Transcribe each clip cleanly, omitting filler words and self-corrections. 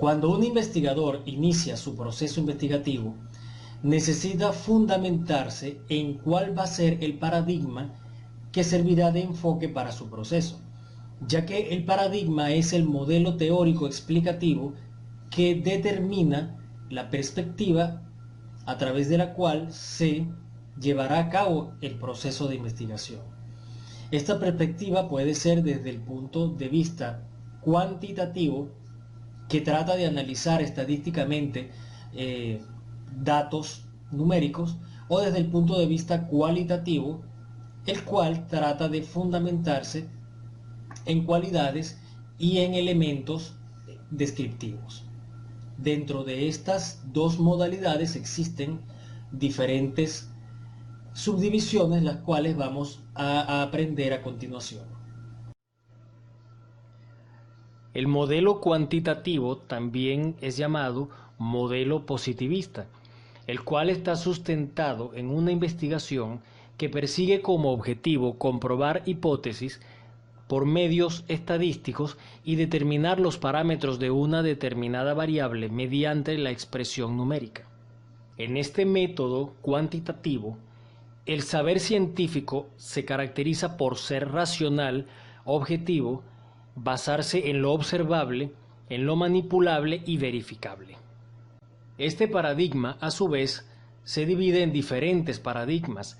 Cuando un investigador inicia su proceso investigativo, necesita fundamentarse en cuál va a ser el paradigma que servirá de enfoque para su proceso, ya que el paradigma es el modelo teórico explicativo que determina la perspectiva a través de la cual se llevará a cabo el proceso de investigación. Esta perspectiva puede ser desde el punto de vista cuantitativo, que trata de analizar estadísticamente datos numéricos, o desde el punto de vista cualitativo, el cual trata de fundamentarse en cualidades y en elementos descriptivos. Dentro de estas dos modalidades existen diferentes subdivisiones, las cuales vamos a aprender a continuación. El modelo cuantitativo también es llamado modelo positivista, el cual está sustentado en una investigación que persigue como objetivo comprobar hipótesis por medios estadísticos y determinar los parámetros de una determinada variable mediante la expresión numérica. En este método cuantitativo, el saber científico se caracteriza por ser racional, objetivo, basarse en lo observable, en lo manipulable y verificable. Este paradigma, a su vez, se divide en diferentes paradigmas.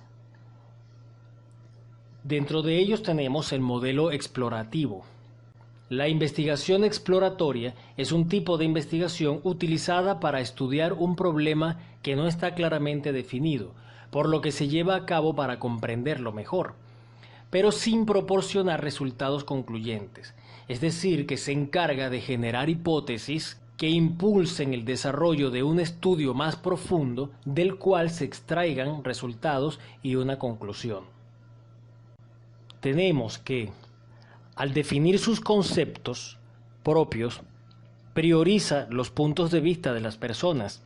Dentro de ellos tenemos el modelo explorativo. La investigación exploratoria es un tipo de investigación utilizada para estudiar un problema que no está claramente definido, por lo que se lleva a cabo para comprenderlo mejor, pero sin proporcionar resultados concluyentes, es decir, que se encarga de generar hipótesis que impulsen el desarrollo de un estudio más profundo del cual se extraigan resultados y una conclusión. Tenemos que, al definir sus conceptos propios, prioriza los puntos de vista de las personas.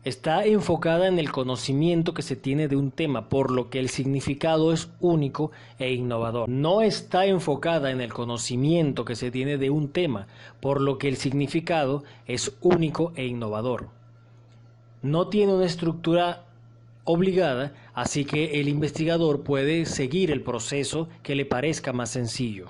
Está enfocada en el conocimiento que se tiene de un tema, por lo que el significado es único e innovador. No está enfocada en el conocimiento que se tiene de un tema, por lo que el significado es único e innovador. No tiene una estructura obligada, así que el investigador puede seguir el proceso que le parezca más sencillo.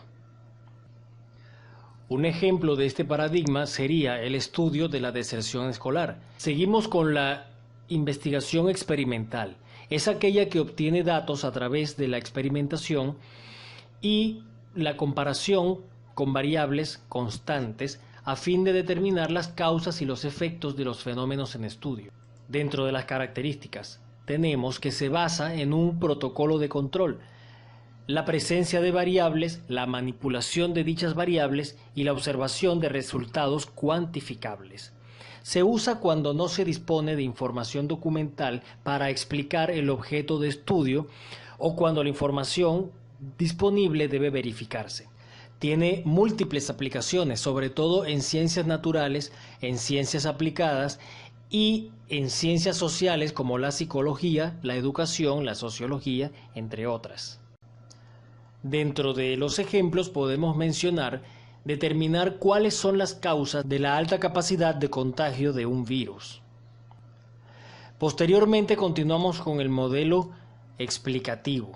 Un ejemplo de este paradigma sería el estudio de la deserción escolar. Seguimos con la investigación experimental. Es aquella que obtiene datos a través de la experimentación y la comparación con variables constantes a fin de determinar las causas y los efectos de los fenómenos en estudio. Dentro de las características, tenemos que se basa en un protocolo de control, la presencia de variables, la manipulación de dichas variables y la observación de resultados cuantificables. Se usa cuando no se dispone de información documental para explicar el objeto de estudio o cuando la información disponible debe verificarse. Tiene múltiples aplicaciones, sobre todo en ciencias naturales, en ciencias aplicadas y en ciencias sociales como la psicología, la educación, la sociología, entre otras. Dentro de los ejemplos podemos mencionar determinar cuáles son las causas de la alta capacidad de contagio de un virus. Posteriormente continuamos con el modelo explicativo.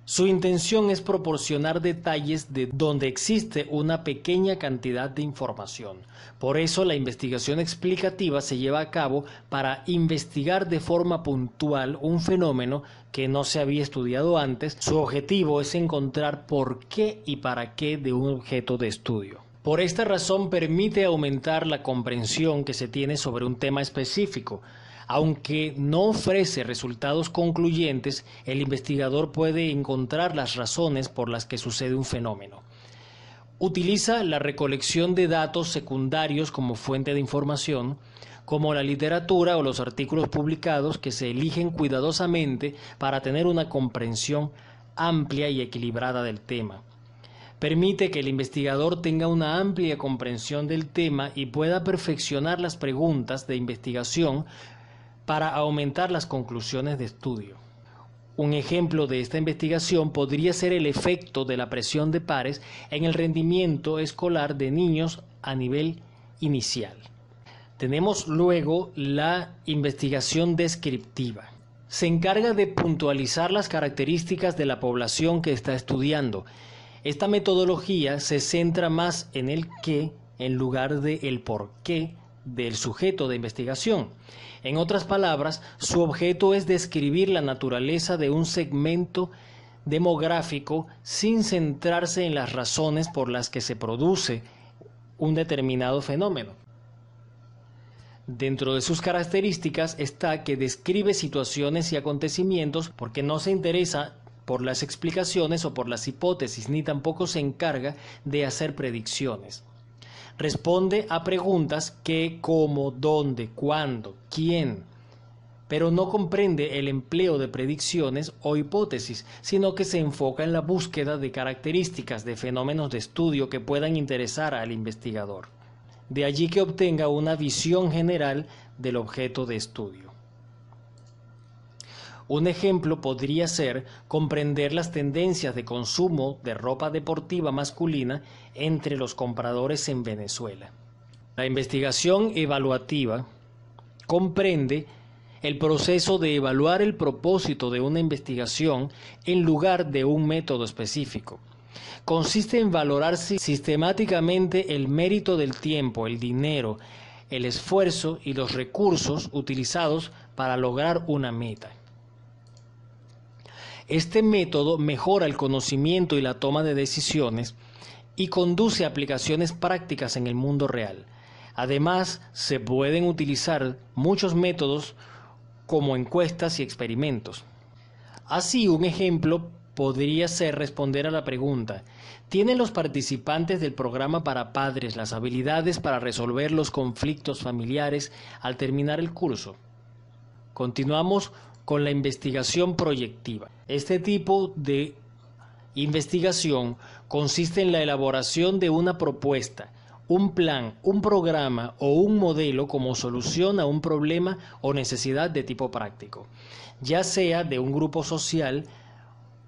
Su intención es proporcionar detalles de donde existe una pequeña cantidad de información. Por eso la investigación explicativa se lleva a cabo para investigar de forma puntual un fenómeno que no se había estudiado antes. Su objetivo es encontrar por qué y para qué de un objeto de estudio. Por esta razón permite aumentar la comprensión que se tiene sobre un tema específico. Aunque no ofrece resultados concluyentes, el investigador puede encontrar las razones por las que sucede un fenómeno. Utiliza la recolección de datos secundarios como fuente de información, como la literatura o los artículos publicados que se eligen cuidadosamente para tener una comprensión amplia y equilibrada del tema. Permite que el investigador tenga una amplia comprensión del tema y pueda perfeccionar las preguntas de investigación para aumentar las conclusiones de estudio. Un ejemplo de esta investigación podría ser el efecto de la presión de pares en el rendimiento escolar de niños a nivel inicial. Tenemos luego la investigación descriptiva. Se encarga de puntualizar las características de la población que está estudiando. Esta metodología se centra más en el qué en lugar de el por qué del sujeto de investigación. En otras palabras, su objeto es describir la naturaleza de un segmento demográfico sin centrarse en las razones por las que se produce un determinado fenómeno. Dentro de sus características está que describe situaciones y acontecimientos porque no se interesa por las explicaciones o por las hipótesis, ni tampoco se encarga de hacer predicciones. Responde a preguntas qué, cómo, dónde, cuándo, quién, pero no comprende el empleo de predicciones o hipótesis, sino que se enfoca en la búsqueda de características de fenómenos de estudio que puedan interesar al investigador. De allí que obtenga una visión general del objeto de estudio. Un ejemplo podría ser comprender las tendencias de consumo de ropa deportiva masculina entre los compradores en Venezuela. La investigación evaluativa comprende el proceso de evaluar el propósito de una investigación en lugar de un método específico. Consiste en valorar sistemáticamente el mérito del tiempo, el dinero, el esfuerzo y los recursos utilizados para lograr una meta. Este método mejora el conocimiento y la toma de decisiones y conduce a aplicaciones prácticas en el mundo real. Además, se pueden utilizar muchos métodos como encuestas y experimentos. Así, un ejemplo podría ser responder a la pregunta: ¿tienen los participantes del programa para padres las habilidades para resolver los conflictos familiares al terminar el curso? Continuamos con la investigación proyectiva. Este tipo de investigación consiste en la elaboración de una propuesta, un plan, un programa o un modelo como solución a un problema o necesidad de tipo práctico, ya sea de un grupo social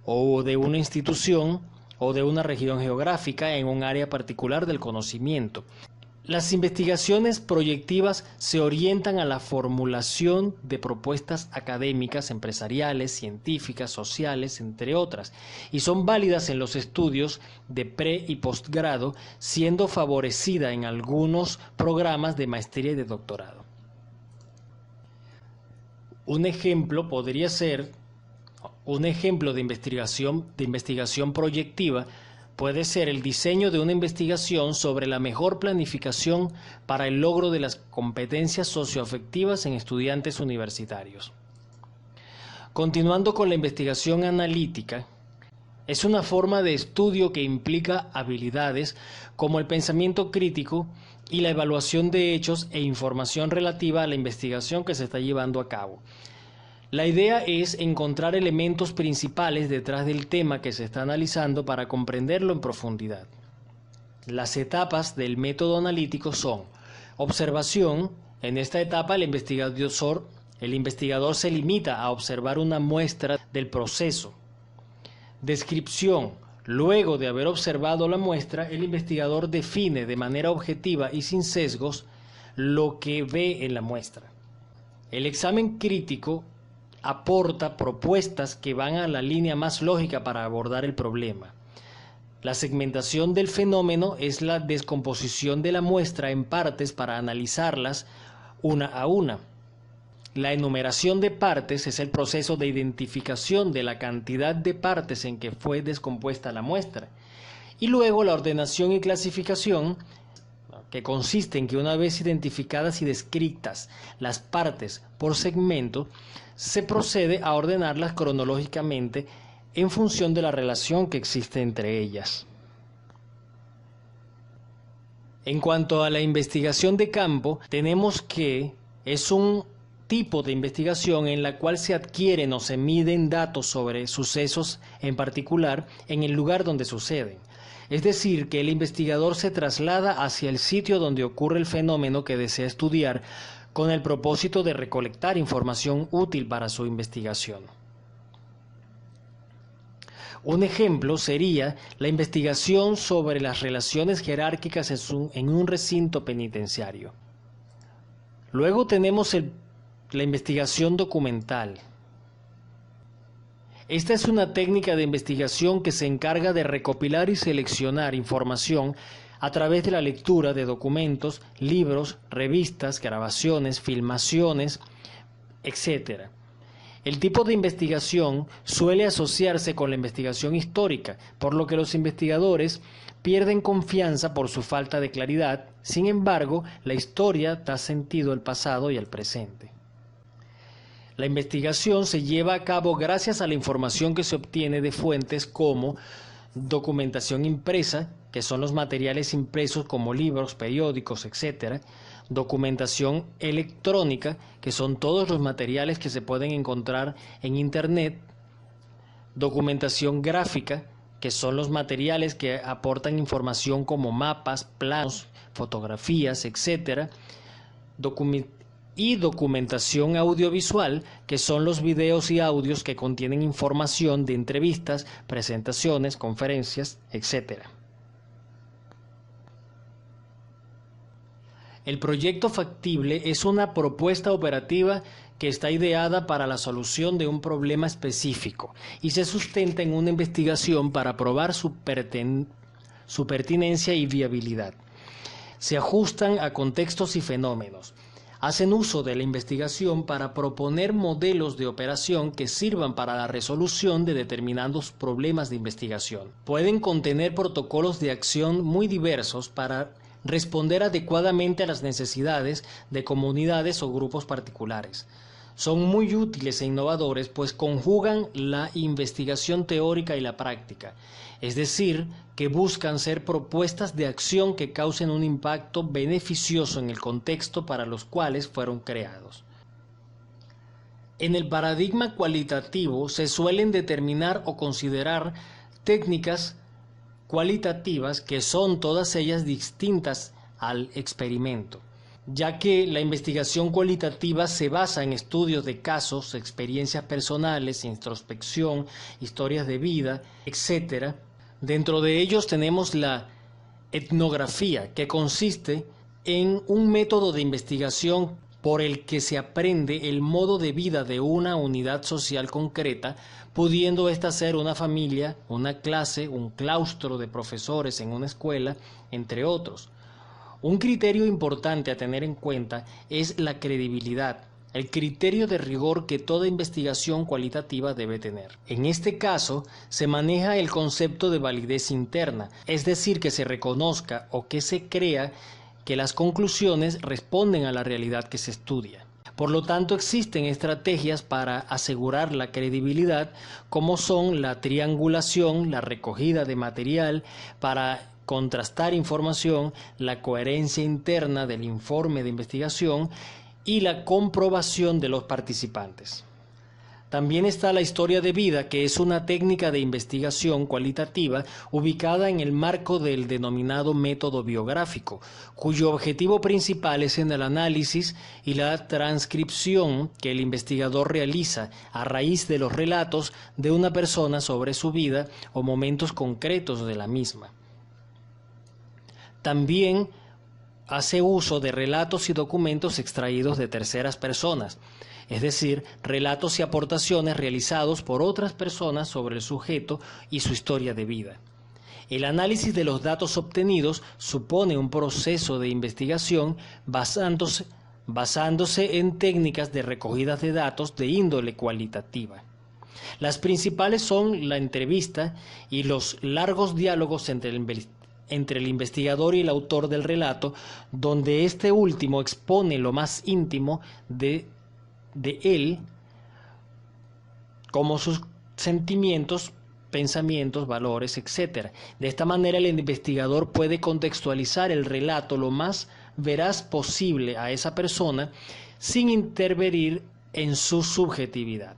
o de una institución o de una región geográfica en un área particular del conocimiento. Las investigaciones proyectivas se orientan a la formulación de propuestas académicas, empresariales, científicas, sociales, entre otras, y son válidas en los estudios de pre- y postgrado, siendo favorecida en algunos programas de maestría y de doctorado. Un ejemplo podría ser un ejemplo de investigación proyectiva. Puede ser el diseño de una investigación sobre la mejor planificación para el logro de las competencias socioafectivas en estudiantes universitarios. Continuando con la investigación analítica, es una forma de estudio que implica habilidades como el pensamiento crítico y la evaluación de hechos e información relativa a la investigación que se está llevando a cabo. La idea es encontrar elementos principales detrás del tema que se está analizando para comprenderlo en profundidad. Las etapas del método analítico son: observación. En esta etapa el investigador se limita a observar una muestra del proceso. Descripción. Luego de haber observado la muestra, el investigador define de manera objetiva y sin sesgos lo que ve en la muestra. El examen crítico aporta propuestas que van a la línea más lógica para abordar el problema. La segmentación del fenómeno es la descomposición de la muestra en partes para analizarlas una a una. La enumeración de partes es el proceso de identificación de la cantidad de partes en que fue descompuesta la muestra. Y luego la ordenación y clasificación, que consiste en que una vez identificadas y descritas las partes por segmento, se procede a ordenarlas cronológicamente en función de la relación que existe entre ellas. En cuanto a la investigación de campo, tenemos que es un tipo de investigación en la cual se adquieren o se miden datos sobre sucesos en particular en el lugar donde suceden. Es decir, que el investigador se traslada hacia el sitio donde ocurre el fenómeno que desea estudiar con el propósito de recolectar información útil para su investigación. Un ejemplo sería la investigación sobre las relaciones jerárquicas en un recinto penitenciario. Luego tenemos la investigación documental. Esta es una técnica de investigación que se encarga de recopilar y seleccionar información a través de la lectura de documentos, libros, revistas, grabaciones, filmaciones, etc. El tipo de investigación suele asociarse con la investigación histórica, por lo que los investigadores pierden confianza por su falta de claridad. Sin embargo, la historia da sentido al pasado y al presente. La investigación se lleva a cabo gracias a la información que se obtiene de fuentes como documentación impresa, que son los materiales impresos como libros, periódicos, etc., documentación electrónica, que son todos los materiales que se pueden encontrar en Internet, documentación gráfica, que son los materiales que aportan información como mapas, planos, fotografías, etc., y documentación audiovisual, que son los videos y audios que contienen información de entrevistas, presentaciones, conferencias, etc. El proyecto factible es una propuesta operativa que está ideada para la solución de un problema específico y se sustenta en una investigación para probar su pertinencia y viabilidad. Se ajustan a contextos y fenómenos. Hacen uso de la investigación para proponer modelos de operación que sirvan para la resolución de determinados problemas de investigación. Pueden contener protocolos de acción muy diversos para responder adecuadamente a las necesidades de comunidades o grupos particulares. Son muy útiles e innovadores, pues conjugan la investigación teórica y la práctica, es decir, que buscan ser propuestas de acción que causen un impacto beneficioso en el contexto para los cuales fueron creados. En el paradigma cualitativo se suelen determinar o considerar técnicas cualitativas que son todas ellas distintas al experimento, ya que la investigación cualitativa se basa en estudios de casos, experiencias personales, introspección, historias de vida, etc. Dentro de ellos tenemos la etnografía, que consiste en un método de investigación por el que se aprende el modo de vida de una unidad social concreta, pudiendo ésta ser una familia, una clase, un claustro de profesores en una escuela, entre otros. Un criterio importante a tener en cuenta es la credibilidad, el criterio de rigor que toda investigación cualitativa debe tener. En este caso, se maneja el concepto de validez interna, es decir, que se reconozca o que se crea que las conclusiones responden a la realidad que se estudia. Por lo tanto, existen estrategias para asegurar la credibilidad, como son la triangulación, la recogida de material para contrastar información, la coherencia interna del informe de investigación y la comprobación de los participantes. También está la historia de vida, que es una técnica de investigación cualitativa ubicada en el marco del denominado método biográfico, cuyo objetivo principal es en el análisis y la transcripción que el investigador realiza a raíz de los relatos de una persona sobre su vida o momentos concretos de la misma. También hace uso de relatos y documentos extraídos de terceras personas, es decir, relatos y aportaciones realizados por otras personas sobre el sujeto y su historia de vida. El análisis de los datos obtenidos supone un proceso de investigación basándose en técnicas de recogida de datos de índole cualitativa. Las principales son la entrevista y los largos diálogos entre el investigador y el autor del relato, donde este último expone lo más íntimo de él, como sus sentimientos, pensamientos, valores, etc. De esta manera el investigador puede contextualizar el relato lo más veraz posible a esa persona sin intervenir en su subjetividad.